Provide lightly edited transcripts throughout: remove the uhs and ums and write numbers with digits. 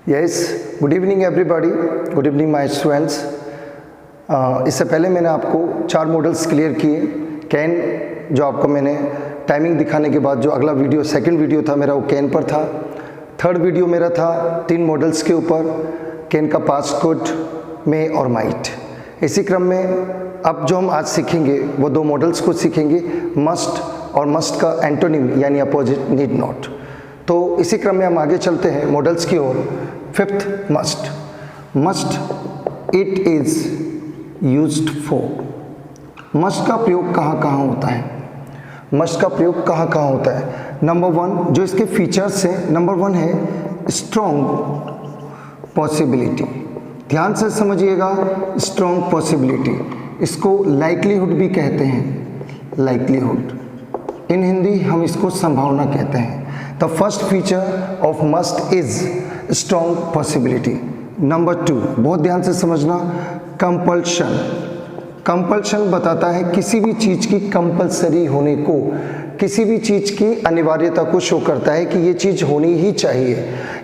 Yes, good evening everybody, good evening my students. इससे पहले मैंने आपको 4 मॉडल्स क्लियर किए। कैन, जो आपको मैंने टाइमिंग दिखाने के बाद जो अगला वीडियो, सेकंड वीडियो था मेरा, वो कैन पर था। थर्ड वीडियो मेरा था 3 मॉडल्स के ऊपर, कैन का पास्ट, कुड, मे और माइट। इसी क्रम में अब जो हम आज सीखेंगे वो 2 मॉडल्स को सीखेंगे, मस्ट और मस्ट का एंटोनिम यानी अपोजिट, नीड नॉट। तो इसी क्रम में हम आगे चलते हैं मॉडल्स की ओर। 5th, must. Must, it is used for. Must का प्रयोग कहाँ कहाँ होता है? मस्ट का प्रयोग कहाँ कहाँ होता है? नंबर 1 जो इसके फीचर्स हैं, नंबर 1 है स्ट्रॉन्ग पॉसिबिलिटी। ध्यान से समझिएगा, स्ट्रॉन्ग पॉसिबिलिटी, इसको लाइकलीहुड भी कहते हैं। लाइकलीहुड, इन हिंदी हम इसको संभावना कहते हैं। The first feature of must is strong possibility. Number 2, बहुत ध्यान से समझना, कंपल्शन। कंपल्शन बताता है किसी भी चीज़ की कंपल्सरी होने को, किसी भी चीज़ की अनिवार्यता को शो करता है कि ये चीज़ होनी ही चाहिए।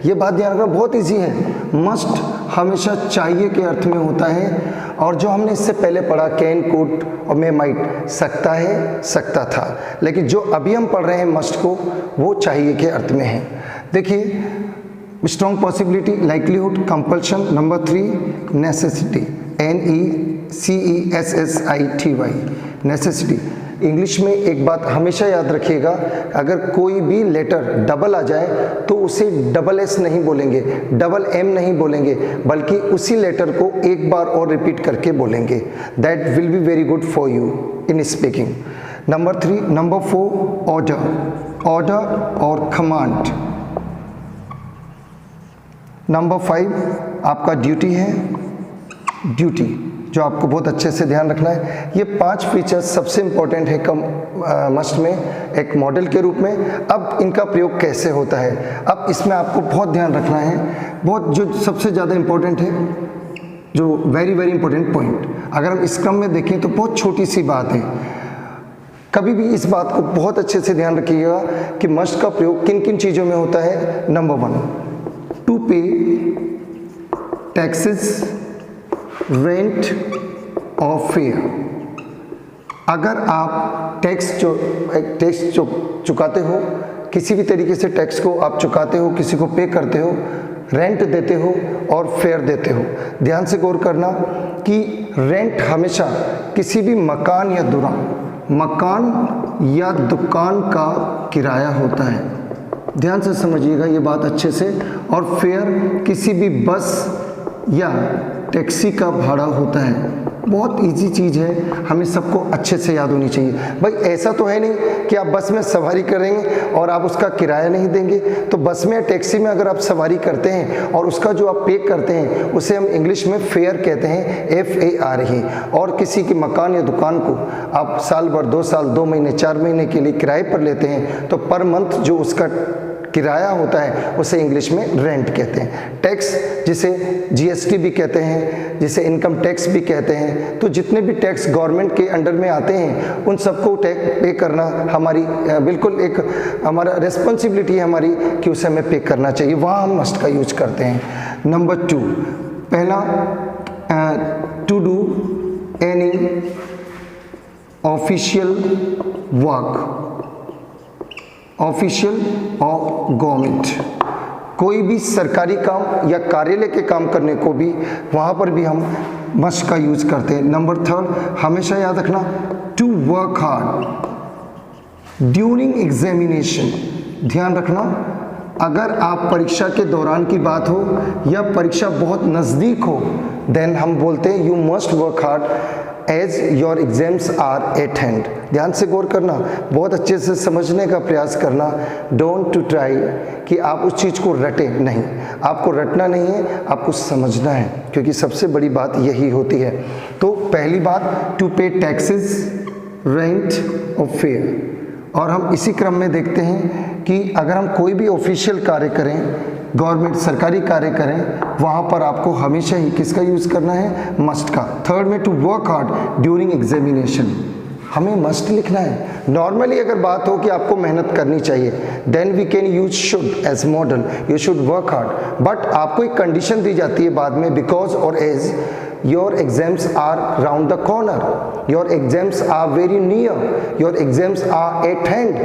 ये बात ध्यान रखना, बहुत इजी है। मस्ट हमेशा चाहिए के अर्थ में होता है, और जो हमने इससे पहले पढ़ा कैन, कुड और मे, माइट, सकता है, सकता था, लेकिन जो अभी हम पढ़ रहे हैं मस्ट को, वो चाहिए के अर्थ में है। देखिए, strong possibility, likelihood, compulsion. Number 3, necessity, NECESSITY, necessity. English में एक बात हमेशा याद रखिएगा, अगर कोई भी लेटर डबल आ जाए तो उसे डबल S नहीं बोलेंगे, डबल M नहीं बोलेंगे, बल्कि उसी लेटर को एक बार और रिपीट करके बोलेंगे। That will be very good for you in speaking. Number 3, number 4, order, order और कमांड। नंबर 5 आपका ड्यूटी है, ड्यूटी, जो आपको बहुत अच्छे से ध्यान रखना है। ये 5 फीचर्स सबसे इंपॉर्टेंट है मस्ट में एक मॉडल के रूप में। अब इनका प्रयोग कैसे होता है, अब इसमें आपको बहुत ध्यान रखना है। बहुत जो सबसे ज़्यादा इंपॉर्टेंट है, जो वेरी वेरी इंपॉर्टेंट पॉइंट, अगर हम इस क्रम में देखें तो बहुत छोटी सी बात है। कभी भी इस बात को बहुत अच्छे से ध्यान रखिएगा कि मस्ट का प्रयोग किन किन चीज़ों में होता है। नंबर 1, टू पे टैक्सेस, रेंट और फेयर। अगर आप टैक्स चुकाते हो, किसी भी तरीके से टैक्स को आप चुकाते हो, किसी को पे करते हो, रेंट देते हो और फेयर देते हो। ध्यान से गौर करना कि रेंट हमेशा किसी भी मकान या दुकान का किराया होता है। ध्यान से समझिएगा ये बात अच्छे से। और फेयर किसी भी बस या टैक्सी का भाड़ा होता है। बहुत इजी चीज़ है, हमें सबको अच्छे से याद होनी चाहिए। भाई ऐसा तो है नहीं कि आप बस में सवारी करेंगे और आप उसका किराया नहीं देंगे। तो बस में या टैक्सी में अगर आप सवारी करते हैं और उसका जो आप पे करते हैं उसे हम इंग्लिश में फेयर कहते हैं, FARE। और किसी के मकान या दुकान को आप साल भर, 2 साल, 2 महीने, 4 महीने के लिए किराए पर लेते हैं, तो पर मंथ जो उसका किराया होता है उसे इंग्लिश में रेंट कहते हैं। टैक्स, जिसे GST भी कहते हैं, जिसे इनकम टैक्स भी कहते हैं। तो जितने भी टैक्स गवर्नमेंट के अंडर में आते हैं उन सबको टैक्स पे करना हमारी बिल्कुल एक हमारा रिस्पॉन्सिबिलिटी है हमारी कि उसे हमें पे करना चाहिए। वहाँ हम मस्ट का यूज करते हैं। नंबर 2, पहला, to do any official work, official और गवर्नमेंट, कोई भी सरकारी काम या कार्यालय के काम करने को भी वहाँ पर भी हम मस्ट का यूज करते हैं। नंबर 3, हमेशा याद रखना, to work hard during examination. ध्यान रखना, अगर आप परीक्षा के दौरान की बात हो या परीक्षा बहुत नज़दीक हो, देन हम बोलते हैं you must work hard as your exams are at hand. ध्यान से गौर करना, बहुत अच्छे से समझने का प्रयास करना। डोंट टू ट्राई कि आप उस चीज़ को रटे नहीं, आपको रटना नहीं है, आपको समझना है, क्योंकि सबसे बड़ी बात यही होती है। तो पहली बात, टू पे टैक्सेस, रेंट और फेयर। और हम इसी क्रम में देखते हैं कि अगर हम कोई भी ऑफिशियल कार्य करें, गवर्नमेंट सरकारी कार्य करें, वहाँ पर आपको हमेशा ही किसका यूज़ करना है? मस्ट का। थर्ड में, to work hard during examination. हमें मस्ट लिखना है। नॉर्मली अगर बात हो कि आपको मेहनत करनी चाहिए, then we can use should as model, you should work hard. But आपको एक कंडीशन दी जाती है बाद में, बिकॉज और as your exams are round the corner, your exams are very near, your exams are at hand,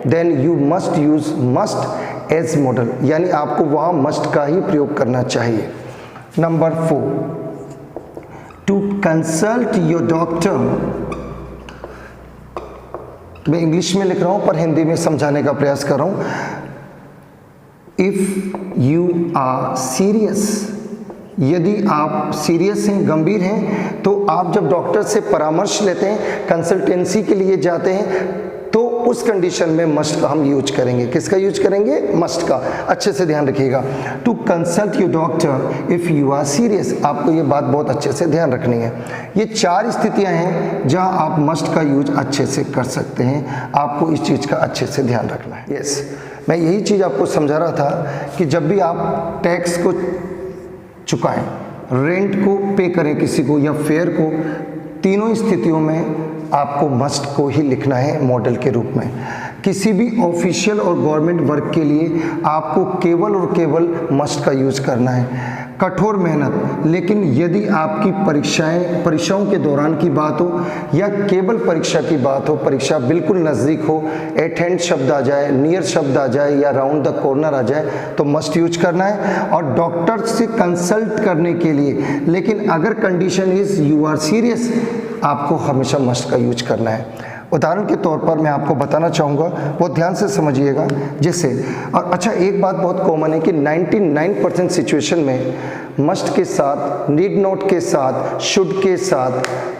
then you must use must as model, यानी आपको वहाँ मस्ट का ही प्रयोग करना चाहिए। Number 4, to consult your doctor. मैं इंग्लिश में लिख रहा हूँ पर हिंदी में समझाने का प्रयास कर रहा हूँ। इफ़ यू आर सीरियस, यदि आप सीरियस हैं, गंभीर हैं, तो आप जब डॉक्टर से परामर्श लेते हैं, कंसल्टेंसी के लिए जाते हैं, तो उस कंडीशन में मस्ट का हम यूज करेंगे। किसका यूज करेंगे? मस्ट का। अच्छे से ध्यान रखिएगा। To consult your doctor if you are serious, आपको ये बात बहुत अच्छे से ध्यान रखनी है। ये 4 स्थितियां हैं जहां आप मस्ट का यूज अच्छे से कर सकते हैं। आपको इस चीज़ का अच्छे से ध्यान रखना है। यस, मैं यही चीज़ आपको समझा रहा था कि जब भी आप टैक्स को चुकाएं, रेंट को पे करें किसी को, या फेयर को, तीनों स्थितियों में आपको मस्ट को ही लिखना है मॉडल के रूप में। किसी भी ऑफिशियल और गवर्नमेंट वर्क के लिए आपको केवल और केवल मस्ट का यूज करना है। कठोर मेहनत, लेकिन यदि आपकी परीक्षाओं के दौरान की बात हो या केवल परीक्षा की बात हो, परीक्षा बिल्कुल नज़दीक हो, एट हैंड शब्द आ जाए, नियर शब्द आ जाए या राउंड द कॉर्नर आ जाए, तो मस्ट यूज करना है। और डॉक्टर से कंसल्ट करने के लिए, लेकिन अगर condition is you are serious, आपको हमेशा मस्ट का यूज करना है। उदाहरण के तौर पर मैं आपको बताना चाहूँगा, बहुत ध्यान से समझिएगा। जैसे, और अच्छा एक बात बहुत कॉमन है कि 99% सिचुएशन में मस्ट के साथ, नीड नोट के साथ, शुड के साथ,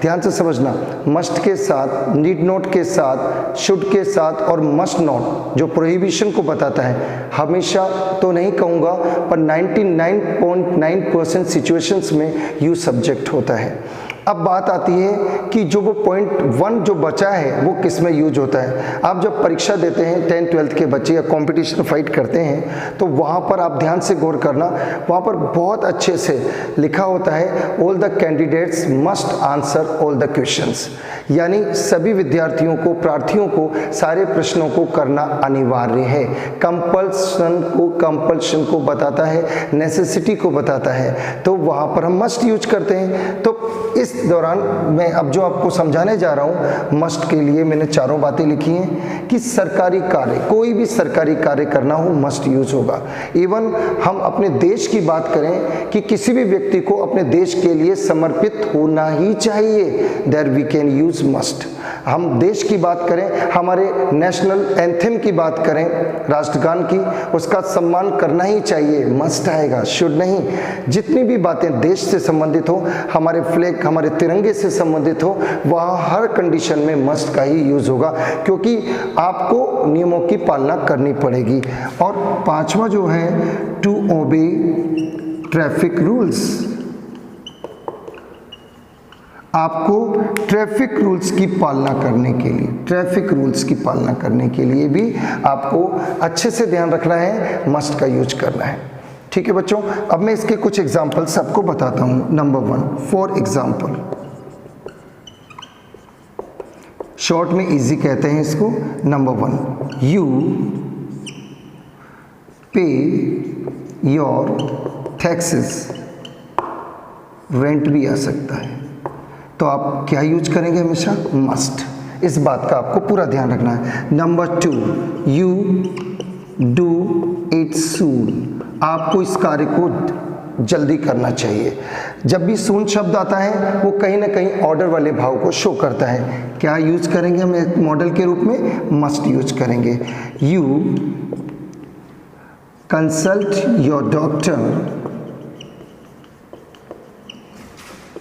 ध्यान से समझना, मस्ट के साथ, नीड नोट के साथ, शुड के साथ और मस्ट नॉट जो प्रोहिबिशन को बताता है, हमेशा तो नहीं कहूँगा पर 99.9% सिचुएशंस में यूज सब्जेक्ट होता है। अब बात आती है कि जो वो पॉइंट 1 जो बचा है वो किस में यूज होता है। आप जब परीक्षा देते हैं 10th 12th के बच्चे या कंपटीशन फाइट करते हैं, तो वहाँ पर आप ध्यान से गौर करना, वहाँ पर बहुत अच्छे से लिखा होता है all the candidates must answer all the questions, यानी सभी विद्यार्थियों को, प्रार्थियों को सारे प्रश्नों को करना अनिवार्य है। कंपल्शन को बताता है, नेसेसिटी को बताता है, तो वहाँ पर हम मस्ट यूज करते हैं। तो इस दौरान मैं अब जो आपको समझाने जा रहा हूँ, मस्ट के लिए मैंने 4 बातें लिखी हैं कि सरकारी कार्य, कोई भी सरकारी कार्य करना हो मस्ट यूज होगा। इवन हम अपने देश की बात करें कि किसी भी व्यक्ति को अपने देश के लिए समर्पित होना ही चाहिए, there we can use must. हम देश की बात करें, हमारे नेशनल एंथम की बात करें, राष्ट्रगान की, उसका सम्मान करना ही चाहिए, मस्ट आएगा, शुड नहीं। जितनी भी बातें देश से संबंधित हो, हमारे फ्लैग, हमारे तिरंगे से संबंधित हो, वहाँ हर कंडीशन में मस्ट का ही यूज होगा, क्योंकि आपको नियमों की पालना करनी पड़ेगी। और 5वां जो है, टू ओबे ट्रैफिक रूल्स, आपको ट्रैफिक रूल्स की पालना करने के लिए, ट्रैफिक रूल्स की पालना करने के लिए भी आपको अच्छे से ध्यान रखना है, मस्ट का यूज करना है। ठीक है बच्चों, अब मैं इसके कुछ एग्जांपल्स आपको बताता हूँ। नंबर 1, फॉर एग्जांपल, शॉर्ट में इजी कहते हैं इसको। नंबर 1, यू पे योर टैक्सेस, रेंट भी आ सकता है, तो आप क्या यूज करेंगे? हमेशा मस्ट। इस बात का आपको पूरा ध्यान रखना है। नंबर 2, यू डू इट सून, आपको इस कार्य को जल्दी करना चाहिए। जब भी सून शब्द आता है वो कहीं ना कहीं ऑर्डर वाले भाव को शो करता है। क्या यूज करेंगे हम एक मॉडल के रूप में? मस्ट यूज करेंगे। You consult your doctor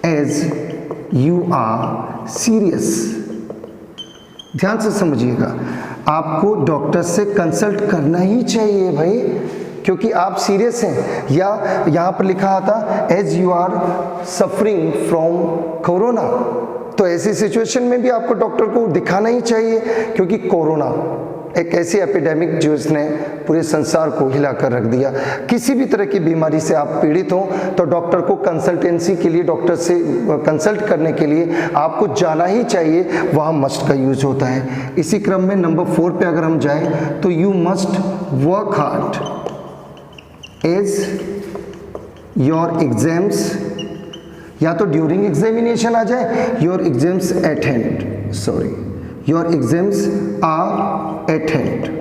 as you are serious, ध्यान से समझिएगा, आपको डॉक्टर से कंसल्ट करना ही चाहिए भाई, क्योंकि आप सीरियस हैं। या यहाँ पर लिखा था as you are suffering from corona, तो ऐसी सिचुएशन में भी आपको डॉक्टर को दिखाना ही चाहिए, क्योंकि कोरोना एक ऐसी एपिडेमिक जो इसने पूरे संसार को हिला कर रख दिया। किसी भी तरह की बीमारी से आप पीड़ित हो तो डॉक्टर को कंसल्टेंसी के लिए, डॉक्टर से कंसल्ट करने के लिए आपको जाना ही चाहिए, वहाँ मस्ट का यूज होता है। इसी क्रम में नंबर 4 पे अगर हम जाएं तो you must work hard as your exams, या तो ड्यूरिंग एग्जामिनेशन आ जाए, your exams at hand, sorry your exams are at hand,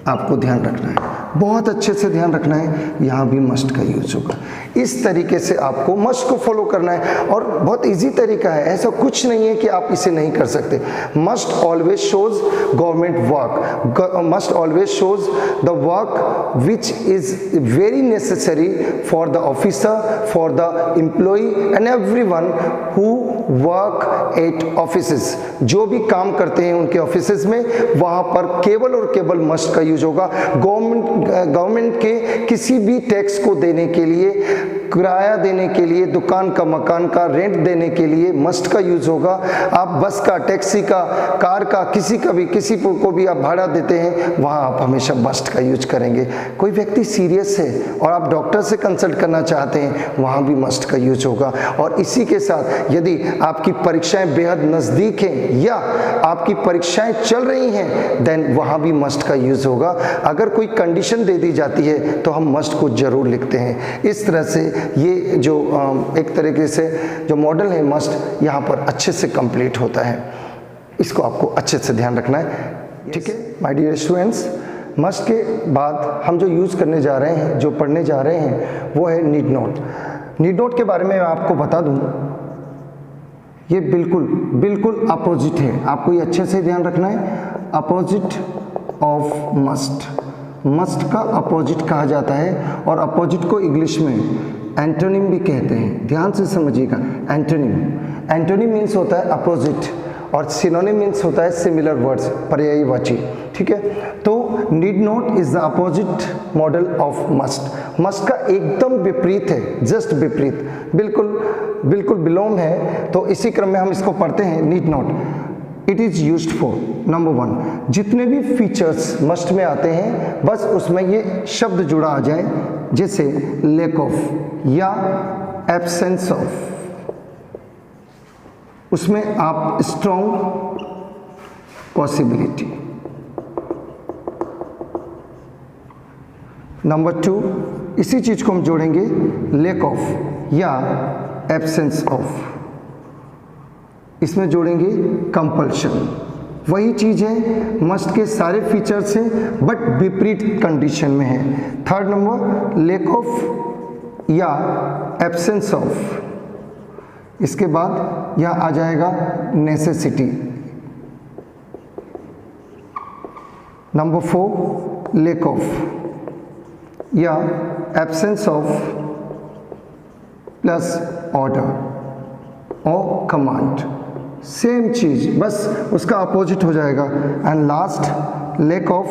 आपको ध्यान रखना है, बहुत अच्छे से ध्यान रखना है, यहाँ भी मस्ट का यूज होगा। इस तरीके से आपको मस्ट को फॉलो करना है और बहुत इजी तरीका है, ऐसा कुछ नहीं है कि आप इसे नहीं कर सकते। Must always shows government work, must always shows the work which is very necessary for the officer, for the employee and everyone who work at offices. जो भी काम करते हैं उनके ऑफिसेस में, वहाँ पर केवल और केवल मस्ट का यूज होगा। गवर्नमेंट के किसी भी टैक्स को देने के लिए, किराया देने के लिए, दुकान का, मकान का रेंट देने के लिए मस्ट का यूज होगा। आप बस का, टैक्सी का, कार का, किसी को भी आप भाड़ा देते हैं, वहाँ आप हमेशा मस्ट का यूज करेंगे। कोई व्यक्ति सीरियस है और आप डॉक्टर से कंसल्ट करना चाहते हैं, वहाँ भी मस्ट का यूज होगा। और इसी के साथ यदि आपकी परीक्षाएं बेहद नज़दीक हैं या आपकी परीक्षाएं चल रही हैं, देन वहाँ भी मस्ट का यूज होगा। अगर कोई कंडीशन दे दी जाती है तो हम मस्ट को जरूर लिखते हैं। इस तरह से ये जो एक तरीके से जो मॉडल है मस्ट, यहाँ पर अच्छे से कंप्लीट होता है। इसको आपको अच्छे से ध्यान रखना है, ठीक है माय डियर स्टूडेंट्स। मस्ट के बाद हम जो यूज़ करने जा रहे हैं, जो पढ़ने जा रहे हैं, वो है नीड नोट। नीड नोट के बारे में मैं आपको बता दूं, ये बिल्कुल अपोजिट है, आपको ये अच्छे से ध्यान रखना है। अपोजिट ऑफ मस्ट, मस्ट का अपोजिट कहा जाता है और अपोजिट को इंग्लिश में एंटोनिम भी कहते हैं। ध्यान से समझिएगा, एंटोनिम, एंटोनिम मीन्स होता है अपोजिट और सिनोनिम मीन्स होता है सिमिलर वर्ड्स, पर्यायवाची, ठीक है। तो need note is the opposite model of must. Must का एकदम विपरीत है, जस्ट विपरीत, बिल्कुल विलोम है। तो इसी क्रम में हम इसको पढ़ते हैं। Need note it is used for, number 1, जितने भी फीचर्स मस्ट में आते हैं बस उसमें ये शब्द जुड़ा आ जाए, जैसे लैक ऑफ या एब्सेंस ऑफ, उसमें आप स्ट्रॉन्ग पॉसिबिलिटी। नंबर 2, इसी चीज को हम जोड़ेंगे लैक ऑफ या एब्सेंस ऑफ, इसमें जोड़ेंगे कंपल्शन। वही चीज है, मस्ट के सारे फीचर्स हैं बट विपरीत कंडीशन में है। 3rd नंबर लैक ऑफ या एब्सेंस ऑफ, इसके बाद यह आ जाएगा नेसेसिटी। नंबर 4 लैक ऑफ या एब्सेंस ऑफ प्लस ऑर्डर और कमांड, सेम चीज बस उसका अपोजिट हो जाएगा। एंड लास्ट लैक ऑफ,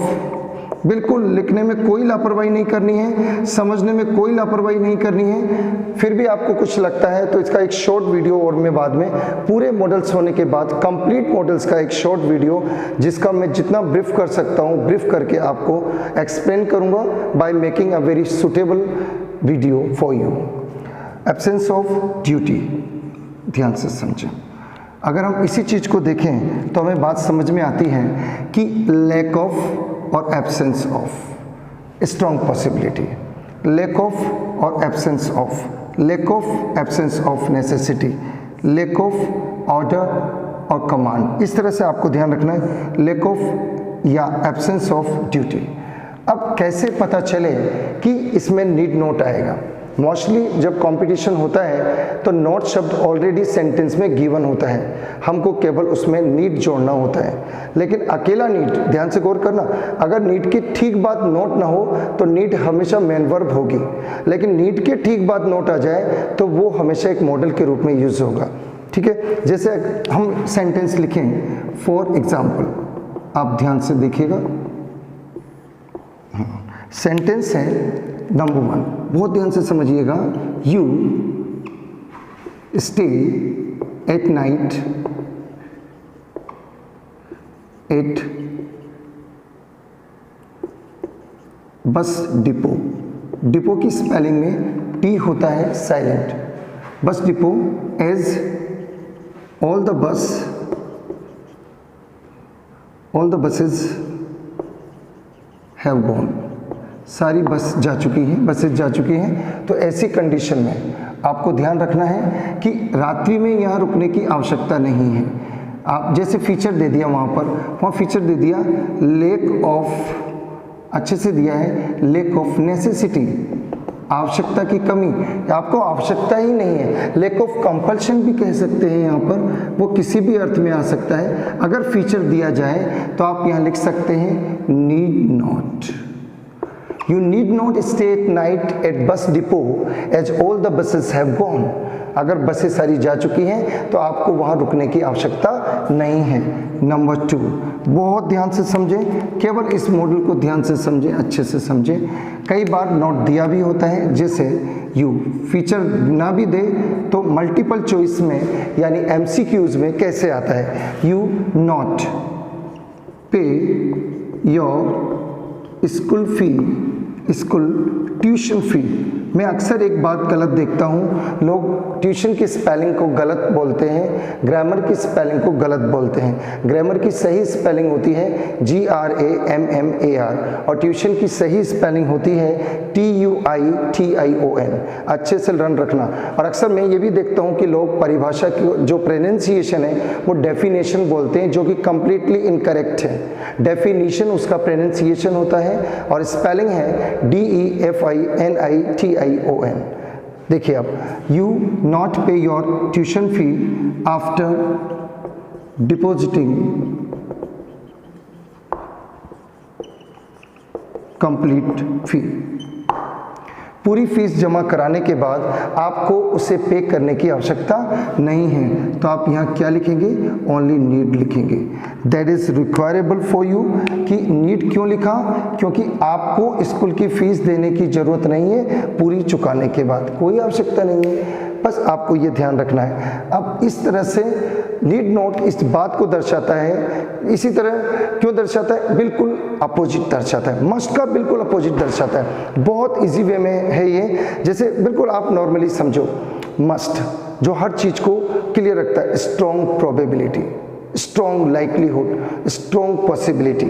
बिल्कुल लिखने में कोई लापरवाही नहीं करनी है, समझने में कोई लापरवाही नहीं करनी है। फिर भी आपको कुछ लगता है तो इसका एक शॉर्ट वीडियो और मैं बाद में पूरे मॉडल्स होने के बाद कंप्लीट मॉडल्स का एक शॉर्ट वीडियो, जिसका मैं जितना ब्रीफ कर सकता हूँ ब्रीफ करके आपको एक्सप्लेन करूँगा by making a very suitable video for you. Absence of duty, ध्यान से समझें। अगर हम इसी चीज़ को देखें तो हमें बात समझ में आती है कि लैक ऑफ और absence of, strong possibility, lack of और absence of, lack of absence of necessity, lack of order और कमांड, इस तरह से आपको ध्यान रखना है, लैक ऑफ या एब्सेंस ऑफ ड्यूटी। अब कैसे पता चले कि इसमें नीड नोट आएगा? मोस्टली जब कंपटीशन होता है तो नोट शब्द ऑलरेडी सेंटेंस में गिवन होता है, हमको केवल उसमें नीड जोड़ना होता है। लेकिन अकेला नीड, ध्यान से गौर करना, अगर नीड की ठीक बात नोट ना हो तो नीड हमेशा मेन वर्ब होगी, लेकिन नीड के ठीक बात नोट आ जाए तो वो हमेशा एक मॉडल के रूप में यूज होगा, ठीक है। जैसे हम सेंटेंस लिखें, फॉर एग्जाम्पल, आप ध्यान से देखिएगा, सेंटेंस है नंबर 1, बहुत ध्यान से समझिएगा। You stay at night, 8 bus depot, depot की स्पेलिंग में टी होता है silent. Bus depot as all the buses have gone, सारी बस जा चुकी हैं, बसेस जा चुकी हैं। तो ऐसी कंडीशन में आपको ध्यान रखना है कि रात्रि में यहाँ रुकने की आवश्यकता नहीं है। आप जैसे फीचर दे दिया वहाँ फीचर दे दिया लेक ऑफ, अच्छे से दिया है लेक ऑफ नेसेसिटी, आवश्यकता की कमी, आपको आवश्यकता ही नहीं है। लेक ऑफ कंपल्शन भी कह सकते हैं, यहाँ पर वो किसी भी अर्थ में आ सकता है। अगर फीचर दिया जाए तो आप यहाँ लिख सकते हैं need not, You need not stay at night at bus depot as all the buses have gone. अगर बसें सारी जा चुकी हैं तो आपको वहाँ रुकने की आवश्यकता नहीं है। नंबर 2, बहुत ध्यान से समझें, केवल इस मॉडल को ध्यान से समझें, अच्छे से समझें। कई बार नोट दिया भी होता है, जैसे यू फीचर ना भी दे तो मल्टीपल चॉइस में यानी MCQs में कैसे आता है, you not pay your school tuition fee. मैं अक्सर एक बात गलत देखता हूँ, लोग ट्यूशन की स्पेलिंग को गलत बोलते हैं, ग्रामर की स्पेलिंग को गलत बोलते हैं। ग्रामर की सही स्पेलिंग होती है GRAMMAR और ट्यूशन की सही स्पेलिंग होती है TUITION। अच्छे से लर्न रखना। और अक्सर मैं ये भी देखता हूँ कि लोग परिभाषा की जो प्रोनाउंसिएशन है वो डेफिनेशन बोलते हैं, जो कि कम्प्लीटली इनकरेक्ट है। डेफिनेशन उसका प्रोनाउंसिएशन होता है और स्पेलिंग है DEFINITION। देखिए आप, you not pay your tuition fee after depositing complete fee. पूरी फीस जमा कराने के बाद आपको उसे पे करने की आवश्यकता नहीं है। तो आप यहाँ क्या लिखेंगे, ओनली नीड लिखेंगे। That is requirable for you. कि नीड क्यों लिखा, क्योंकि आपको स्कूल की फीस देने की जरूरत नहीं है, पूरी चुकाने के बाद कोई आवश्यकता नहीं है, बस आपको ये ध्यान रखना है। अब इस तरह से नीड नोट इस बात को दर्शाता है। इसी तरह क्यों दर्शाता है, बिल्कुल अपोजिट दर्शाता है। मस्ट का बिल्कुल अपोजिट दर्शाता है। बहुत इजी वे में है ये, जैसे बिल्कुल आप नॉर्मली समझो, मस्ट जो हर चीज को क्लियर रखता है, strong probability, strong likelihood, strong possibility.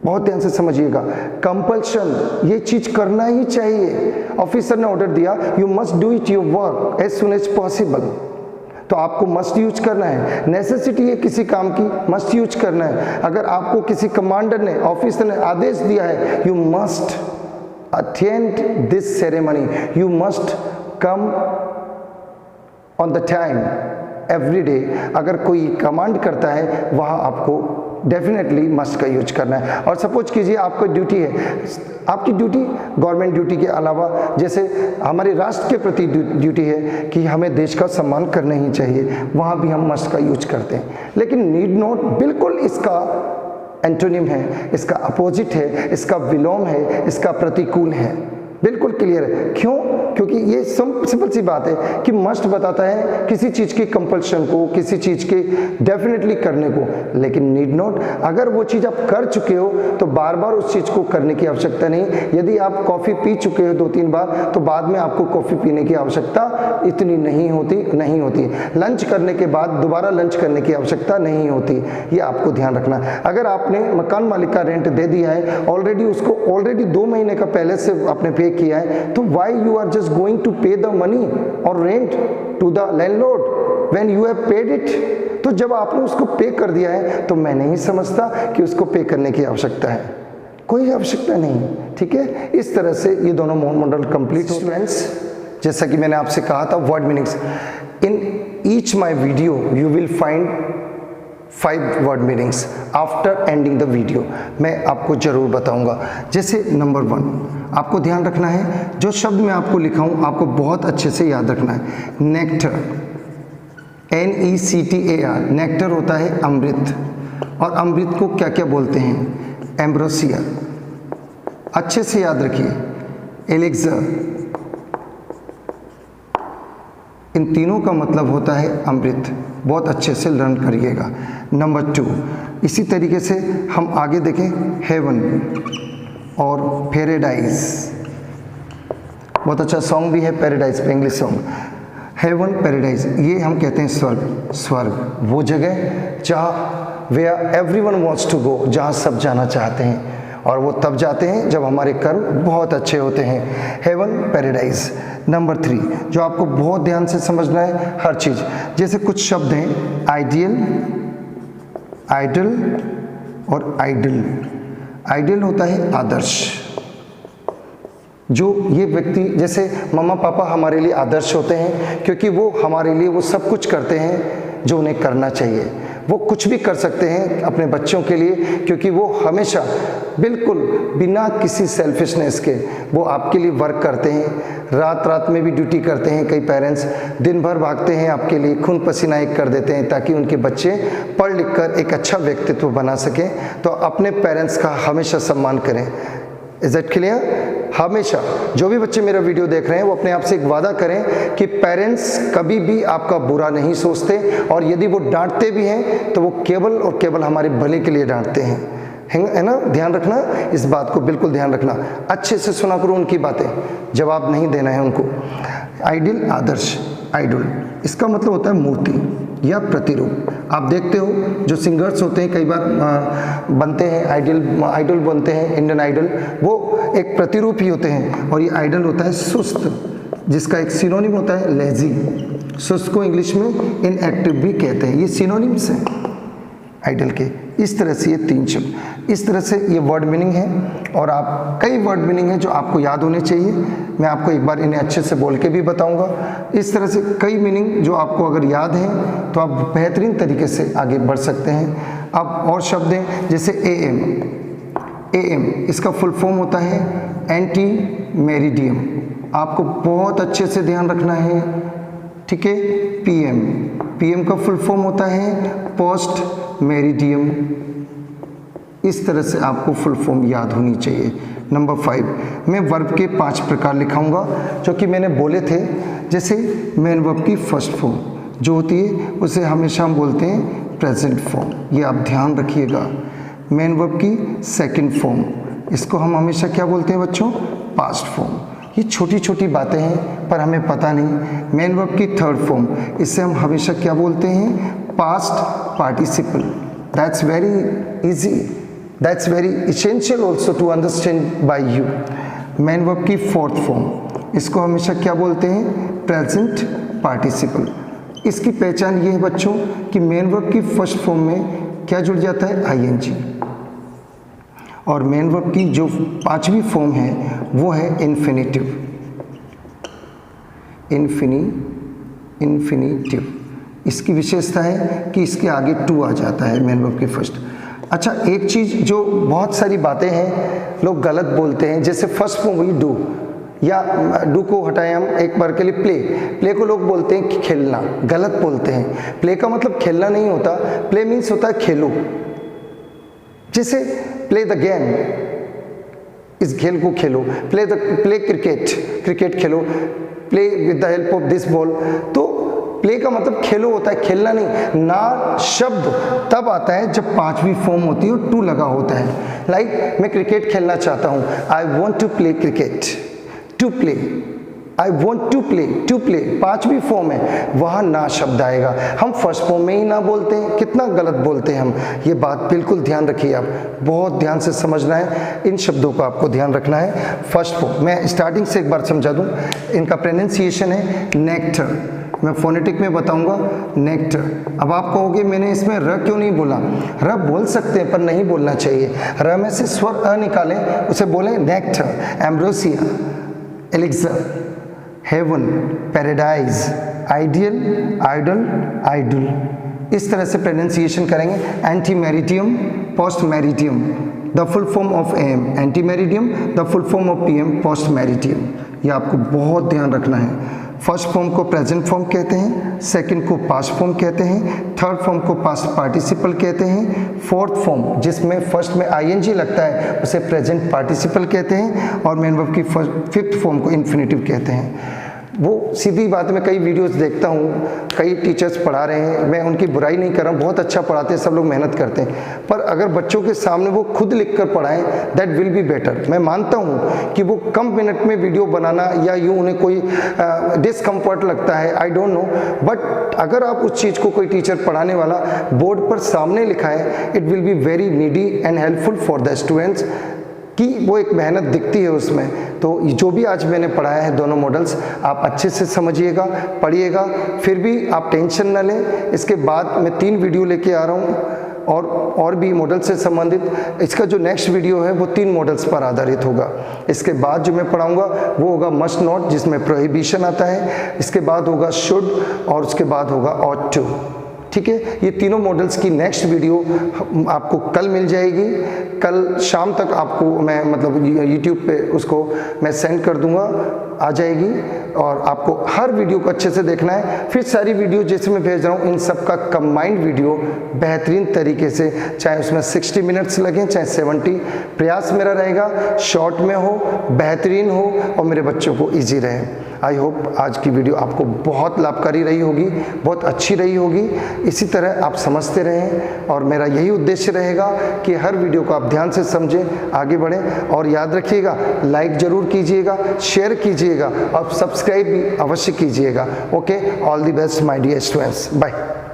बहुत ध्यान से समझिएगा। कंपल्शन, ये चीज करना ही चाहिए। ऑफिसर ने ऑर्डर दिया, you must do it your work as soon as possible, तो आपको मस्ट यूज करना है। नेसेसिटी है किसी काम की, मस्ट यूज करना है। अगर आपको किसी कमांडर ने, ऑफिसर ने आदेश दिया है, you must attend this ceremony, you must come on the time every day, अगर कोई कमांड करता है वहाँ आपको डेफिनेटली मस्ट का यूज करना है। और सपोज कीजिए आपको ड्यूटी है, आपकी ड्यूटी गवर्नमेंट ड्यूटी के अलावा जैसे हमारे राष्ट्र के प्रति ड्यूटी है कि हमें देश का सम्मान करना ही चाहिए, वहाँ भी हम मस्ट का यूज करते हैं। लेकिन नीड नॉट बिल्कुल इसका एंटोनिम है, इसका अपोजिट है, इसका विलोम है, इसका प्रतिकूल है। बिल्कुल क्लियर है। क्यों? क्योंकि ये सिंपल सी बात है कि मस्ट बताता है किसी चीज़ की कंपल्शन को, किसी चीज़ के डेफिनेटली करने को। लेकिन नीड नॉट, अगर वो चीज़ आप कर चुके हो तो बार बार उस चीज़ को करने की आवश्यकता नहीं। यदि आप कॉफ़ी पी चुके हो 2-3 बार तो बाद में आपको कॉफ़ी पीने की आवश्यकता इतनी नहीं होती। लंच करने के बाद दोबारा लंच करने की आवश्यकता नहीं होती। ये आपको ध्यान रखना। अगर आपने मकान मालिक का रेंट दे दिया है, ऑलरेडी 2 महीने का पहले से आपने पे किया है, तो why you are just going to pay the money और rent to the landlord when you have paid it. तो जब आपने उसको पे कर दिया है तो मैं नहीं समझता कि उसको पे करने की आवश्यकता है, कोई आवश्यकता नहीं। ठीक है, इस तरह से ये दोनों मॉडल कंप्लीट। स्टूडेंट्स, जैसा कि मैंने आपसे कहा था word meanings, in each my video you will find 5 word meanings after ending the video. मैं आपको जरूर बताऊंगा। जैसे नंबर 1 आपको ध्यान रखना है, जो शब्द मैं आपको लिखा हूं आपको बहुत अच्छे से याद रखना है। नेक्टर, NECTAR, नेक्टर होता है अमृत, और अमृत को क्या क्या बोलते हैं, एम्ब्रोसिया। अच्छे से याद रखिए। एलेक्सर, इन तीनों का मतलब होता है अमृत। बहुत अच्छे से लर्न करिएगा। नंबर 2, इसी तरीके से हम आगे देखें। हेवन, और पैराडाइज, बहुत अच्छा सॉन्ग भी है पैराडाइज पे, इंग्लिश सॉन्ग। हेवन, पैराडाइज, ये हम कहते हैं स्वर्ग। स्वर्ग वो जगह जहाँ where everyone wants to go, जहाँ सब जाना चाहते हैं, और वो तब जाते हैं जब हमारे कर्म बहुत अच्छे होते हैं। Haven, paradise. नंबर 3 जो आपको बहुत ध्यान से समझना है हर चीज़, जैसे कुछ शब्द हैं आइडियल, आइडल और आइडल। आइडियल होता है आदर्श, जो ये व्यक्ति, जैसे मम्मा पापा हमारे लिए आदर्श होते हैं क्योंकि वो हमारे लिए वो सब कुछ करते हैं जो उन्हें करना चाहिए। वो कुछ भी कर सकते हैं अपने बच्चों के लिए क्योंकि वो हमेशा बिल्कुल बिना किसी सेल्फिशनेस के वो आपके लिए वर्क करते हैं। रात रात में भी ड्यूटी करते हैं। कई पेरेंट्स दिन भर भागते हैं आपके लिए, खून पसीना एक कर देते हैं ताकि उनके बच्चे पढ़ लिख कर एक अच्छा व्यक्तित्व बना सकें। तो अपने पेरेंट्स का हमेशा सम्मान करें। Is that clear? हमेशा जो भी बच्चे मेरा वीडियो देख रहे हैं वो अपने आप से एक वादा करें कि पेरेंट्स कभी भी आपका बुरा नहीं सोचते, और यदि वो डांटते भी हैं तो वो केवल और केवल हमारे भले के लिए डांटते हैं, है ना? ध्यान रखना इस बात को, बिल्कुल ध्यान रखना। अच्छे से सुना करो उनकी बातें, जवाब नहीं देना है उनको। आइडियल, आदर्श। आइडल इसका मतलब होता है मूर्ति या प्रतिरूप। आप देखते हो जो सिंगर्स होते हैं कई बार बनते हैं आइडल बनते हैं, इंडियन आइडल, वो एक प्रतिरूप ही होते हैं। और ये आइडल होता है सुस्त, जिसका एक सिनोनिम होता है लेजी। सुस्त को इंग्लिश में इनएक्टिव भी कहते हैं। ये सिनोनिम्स हैं आइडल के। इस तरह से ये 3 शब्द, इस तरह से ये वर्ड मीनिंग है। और आप कई वर्ड मीनिंग है जो आपको याद होने चाहिए। मैं आपको एक बार इन्हें अच्छे से बोल के भी बताऊंगा। इस तरह से कई मीनिंग जो आपको अगर याद हैं तो आप बेहतरीन तरीके से आगे बढ़ सकते हैं। अब और शब्द हैं जैसे एएम। एएम इसका फुल फॉर्म होता है एंटी मेरिडियम। आपको बहुत अच्छे से ध्यान रखना है, ठीक है? पीएम, पीएम का फुल फॉर्म होता है पोस्ट मेरिडियम। इस तरह से आपको फुल फॉर्म याद होनी चाहिए। नंबर 5, मैं वर्ब के 5 प्रकार लिखाऊंगा जो कि मैंने बोले थे। जैसे मेन वर्ब की फर्स्ट फॉर्म जो होती है उसे हमेशा हम बोलते हैं प्रेजेंट फॉर्म, ये आप ध्यान रखिएगा। मेन वर्ब की सेकंड फॉर्म, इसको हम हमेशा क्या बोलते हैं बच्चों? Past form. ये छोटी छोटी बातें हैं पर हमें पता नहीं। मेन वर्ब की थर्ड फॉर्म, इसे हम हमेशा क्या बोलते हैं? Past participle. That's very easy, that's very essential also to understand by you. Main verb की फोर्थ फॉर्म, इसको हमेशा क्या बोलते हैं? Present participle. इसकी पहचान ये है बच्चों कि मेन वर्ब की फर्स्ट फॉर्म में क्या जुड़ जाता है? आईएनजी। और मेन वर्ब की जो 5वीं फॉर्म है वो है इन्फिनिटिव। इन्फिनिटिव इसकी विशेषता है कि इसके आगे टू आ जाता है मेन वर्ब के फर्स्ट। अच्छा, एक चीज़ जो बहुत सारी बातें हैं लोग गलत बोलते हैं, जैसे फर्स्ट फॉर्म हुई डू, या डू को हटाएं हम एक बार के लिए प्ले। प्ले को लोग बोलते हैं कि खेलना, गलत बोलते हैं। प्ले का मतलब खेलना नहीं होता, प्ले मीन्स होता है खेलो। जैसे प्ले द गेम, इस खेल को खेलो। Play cricket Khelo. Play with the help of this ball. तो प्ले का मतलब खेलो होता है, खेलना नहीं। ना शब्द तब आता है जब 5वीं फॉर्म होती है और टू लगा होता है। लाइक मैं क्रिकेट खेलना चाहता हूँ, I want to play cricket. To play, I want to play, to play 5वीं फॉर्म है, वहाँ ना शब्द आएगा। हम फर्स्ट फॉर्म में ही ना बोलते हैं, कितना गलत बोलते हैं हम। ये बात बिल्कुल ध्यान रखिए, आप बहुत ध्यान से समझना है, इन शब्दों को आपको ध्यान रखना है। फर्स्ट फॉर्म मैं स्टार्टिंग से एक बार समझा दूँ। इनका प्रोनाउंसिएशन है नेक्टर। मैं फोनेटिक में बताऊंगा नेक्टर। अब आप कहोगे मैंने इसमें र क्यों नहीं बोला? र बोल सकते हैं पर नहीं बोलना चाहिए। र में से स्वर अ निकालें, उसे बोलें nectar. Ambrosia, elixir, heaven, paradise, ideal, idol, idol. इस तरह से प्रोनाउंसिएशन करेंगे। Ante meridiem, post meridiem, the full form of M ante meridiem, the full form of PM post meridiem. ये आपको बहुत ध्यान रखना है। फर्स्ट फॉर्म को प्रेजेंट फॉर्म कहते हैं, सेकंड को पास्ट फॉर्म कहते हैं, थर्ड फॉर्म को पास्ट पार्टिसिपल कहते हैं, फोर्थ फॉर्म जिसमें फर्स्ट में आईएनजी लगता है उसे प्रेजेंट पार्टिसिपल कहते हैं, और मेन वर्ब की फिफ्थ फॉर्म को इन्फिनिटिव कहते हैं। वो सीधी बात, मैं कई वीडियोस देखता हूँ, कई टीचर्स पढ़ा रहे हैं, मैं उनकी बुराई नहीं कर रहा हूँ, बहुत अच्छा पढ़ाते हैं, सब लोग मेहनत करते हैं, पर अगर बच्चों के सामने वो खुद लिख कर पढ़ाएं, दैट विल बी बेटर। मैं मानता हूँ कि वो कम मिनट में वीडियो बनाना या यूँ उन्हें कोई डिसकम्फर्ट लगता है, आई डोंट नो, बट अगर आप उस चीज़ को कोई टीचर पढ़ाने वाला बोर्ड पर सामने लिखाए, it will be very needy and helpful for the students, कि वो एक मेहनत दिखती है उसमें। तो जो भी आज मैंने पढ़ाया है दोनों मॉडल्स, आप अच्छे से समझिएगा, पढ़िएगा, फिर भी आप टेंशन ना लें। इसके बाद मैं 3 वीडियो लेके आ रहा हूँ और भी मॉडल से संबंधित। इसका जो नेक्स्ट वीडियो है वो 3 मॉडल्स पर आधारित होगा। इसके बाद जो मैं पढ़ाऊँगा वो होगा मस्ट नॉट, जिसमें प्रोहिबिशन आता है, इसके बाद होगा शुड, और उसके बाद होगा ऑट टू। ठीक है, ये तीनों मॉडल्स की नेक्स्ट वीडियो आपको कल मिल जाएगी। कल शाम तक आपको मैं मतलब यूट्यूब पे उसको मैं सेंड कर दूंगा, आ जाएगी, और आपको हर वीडियो को अच्छे से देखना है। फिर सारी वीडियो जैसे मैं भेज रहा हूँ, इन सब का कंबाइंड वीडियो बेहतरीन तरीके से, चाहे उसमें 60 मिनट्स लगें चाहे 70, प्रयास मेरा रहेगा शॉर्ट में हो, बेहतरीन हो और मेरे बच्चों को ईजी रहे। आई होप आज की वीडियो आपको बहुत लाभकारी रही होगी, बहुत अच्छी रही होगी। इसी तरह आप समझते रहें, और मेरा यही उद्देश्य रहेगा कि हर वीडियो को आप ध्यान से समझें, आगे बढ़ें, और याद रखिएगा लाइक ज़रूर कीजिएगा, शेयर कीजिएगा और सब्सक्राइब भी अवश्य कीजिएगा। Okay, all the best my dear students, bye.